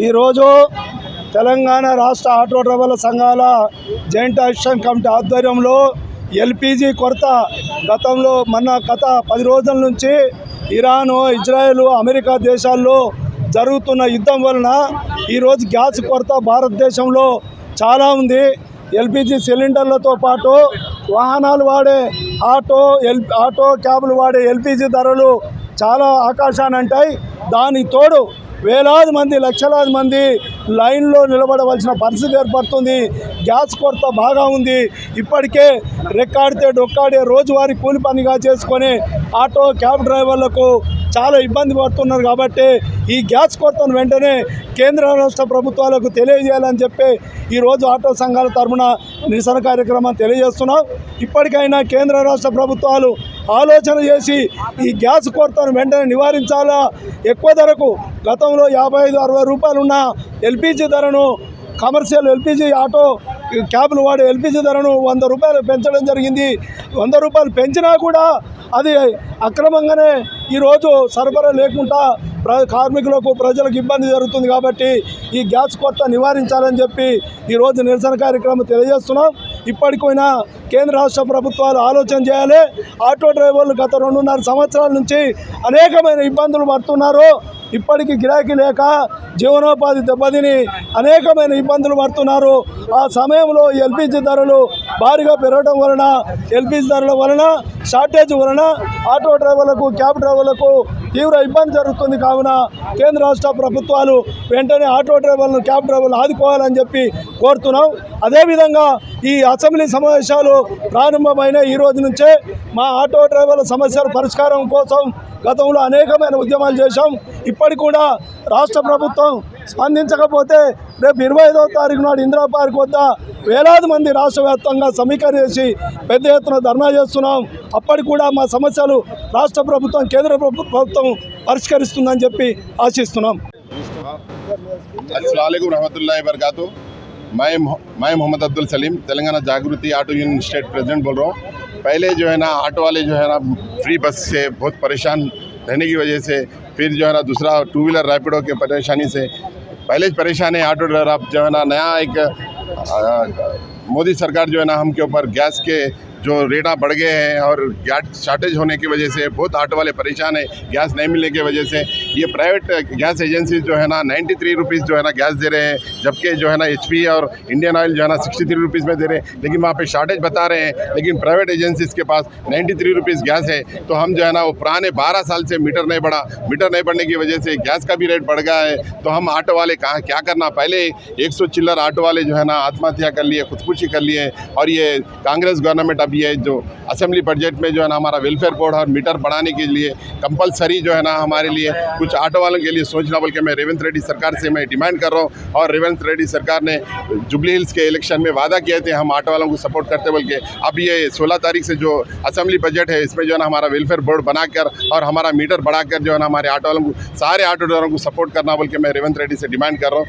ఈరోజు తెలంగాణ రాష్ట్ర ఆటో డ్రైవర్ల సంఘాల జాయింట్ యాక్షన్ కమిటీ ఆధ్వర్యంలో ఎల్పిజి కొరత గతంలో గత 10 రోజుల నుంచి ఇరాను, ఇజ్రాయెల్, అమెరికా దేశాల్లో జరుగుతున్న యుద్ధం వలన ఈరోజు గ్యాస్ కొరత భారతదేశంలో చాలా ఉంది. ఎల్పిజి సిలిండర్లతో పాటు వాహనాలు వాడే ఆటో క్యాబులు వాడే ఎల్పిజి ధరలు చాలా ఆకాశానంటాయి. దానికి తోడు వేలాది మంది, లక్షలాది మంది లైన్లో నిలబడవలసిన పరిస్థితి ఏర్పడుతుంది. గ్యాస్ కొరత బాగా ఉంది. ఇప్పటికే రెక్కాడితే డొక్కాడే రోజువారీ కూలి పనిగా చేసుకొని ఆటో క్యాబ్ డ్రైవర్లకు చాలా ఇబ్బంది పడుతున్నారు. కాబట్టి ఈ గ్యాస్ కొరతను వెంటనే కేంద్ర రాష్ట్ర ప్రభుత్వాలకు తెలియజేయాలని చెప్పి ఈరోజు ఆటో సంఘాల తరఫున నిరసన కార్యక్రమం తెలియజేస్తున్నాం. ఇప్పటికైనా కేంద్ర రాష్ట్ర ప్రభుత్వాలు ఆలోచన చేసి ఈ గ్యాస్ కొరతను వెంటనే నివారించాలా. ఎక్కువ ధరకు గతంలో 55-60 రూపాయలు ఉన్న ఎల్పిజి ధరను, కమర్షియల్ ఎల్పిజి ఆటో క్యాబ్లు వాడే ఎల్పిజి ధరను 100 రూపాయలు పెంచడం జరిగింది. 100 రూపాయలు పెంచినా కూడా అది అక్రమంగానే ఈరోజు సరఫరా లేకుండా కార్మికులకు, ప్రజలకు ఇబ్బంది జరుగుతుంది. కాబట్టి ఈ గ్యాస్ కొరత నివారించాలని చెప్పి ఈరోజు నిరసన కార్యక్రమం తెలియజేస్తున్నాం. ఇప్పటికైనా కేంద్ర రాష్ట్ర ప్రభుత్వాలు ఆలోచన చేయాలి. ఆటో డ్రైవర్లు గత 2.5 సంవత్సరాల నుంచి అనేకమైన ఇబ్బందులు పడుతున్నారు. ఇప్పటికీ గిరాకీ లేక జీవనోపాధి దెబ్బతిని అనేకమైన ఇబ్బందులు పడుతున్నారు. ఆ సమయంలో ఎల్పిజి ధరలు భారీగా పెరగడం వలన, ఎల్పిజి ధరల వలన, షార్టేజ్ వలన ఆటో డ్రైవర్లకు, క్యాబ్ డ్రైవర్లకు తీవ్ర ఇబ్బంది జరుగుతుంది. కావున కేంద్ర రాష్ట్ర ప్రభుత్వాలు వెంటనే ఆటో డ్రైవర్లను, క్యాబ్ డ్రైవర్లు ఆదుకోవాలని చెప్పి కోరుతున్నాం. అదేవిధంగా ఈ అసెంబ్లీ సమావేశాలు ప్రారంభమైన ఈ రోజు నుంచే మా ఆటో డ్రైవర్ల సమస్యల పరిష్కారం కోసం గతంలో అనేకమైన ఉద్యమాలు చేశాం. ఇప్పటికి కూడా రాష్ట్ర ప్రభుత్వం స్పందించకపోతే రేపు 25వ తారీఖు నాడు ఇందిరా పార్క్ వద్ద వేలాది మంది రాష్ట్ర వ్యాప్తంగా సమీకరించి పెద్ద ఎత్తున ధర్నా చేస్తున్నాం. అప్పటికి కూడా మా సమస్యలు రాష్ట్ర ప్రభుత్వం, కేంద్ర ప్రభుత్వం పరిష్కరిస్తుందని చెప్పి ఆశిస్తున్నాం. अस्सलाम वालेकुम रहमतुल्लाहि वबरकातुहू। मैं मोहम्मद अब्दुल सलीम, तेलंगाना जागृति ऑटो यूनियन स्टेट प्रेसिडेंट बोल रहा हूँ। पहले जो है ना ऑटो वाले जो है ना फ्री बस से बहुत परेशान रहने की वजह से, फिर जो है ना दूसरा 2 व्हीलर रैपिडो के परेशानी से पहले परेशान है ऑटो ड्राइवर। अब जो है ना नया एक मोदी सरकार जो है ना हम के ऊपर गैस के जो रेटा बढ़ गए हैं और गैस शॉर्टेज होने की वजह से बहुत ऑटो वाले परेशान है। गैस नहीं मिलने की वजह से ये प्राइवेट गैस एजेंसी जो है ना 93 रुपीज़ जो है ना गैस दे रहे हैं, जबकि जो है ना HP और इंडियन ऑयल जो है ना 63 रुपीज़ में दे रहे हैं। लेकिन वहाँ पे शॉर्टेज बता रहे हैं, लेकिन प्राइवेट एजेंसीज़ के पास 93 रुपीज़ गैस है। तो हम जो है ना वो पुराने 12 साल से मीटर नहीं बढ़ने की वजह से गैस का भी रेट बढ़ गया है। तो हम ऑटो वाले कहाँ क्या करना, पहले 100 चिल्लर ऑटो वाले जो है ना आत्महत्या कर लिए, खुदकुशी कर लिए। और ये कांग्रेस गवर्नमेंट अब ये जो असेंबली बजट में जो है ना हमारा वेलफेयर बोर्ड और मीटर बढ़ाने के लिए कंपलसरी जो है ना हमारे लिए कुछ ऑटो वालों के लिए सोचना, बोल के मैं रेवंत रेड्डी सरकार से मैं डिमांड कर रहा हूँ। और रेवंत रेड्डी सरकार ने जुबली हिल्स के इलेक्शन में वादा किए थे हम ऑटो वालों को सपोर्ट करते बोल के। अब ये 16 तारीख से जो असेंबली बजट है इसमें जो है ना हमारा वेलफेयर बोर्ड बनाकर और हमारा मीटर बढ़ाकर जो है ना हमारे ऑटो वालों को, सारे ऑटो ड्राइवरों को सपोर्ट करना बोल के मैं रेवंत रेड्डी से डिमांड कर रहा हूँ।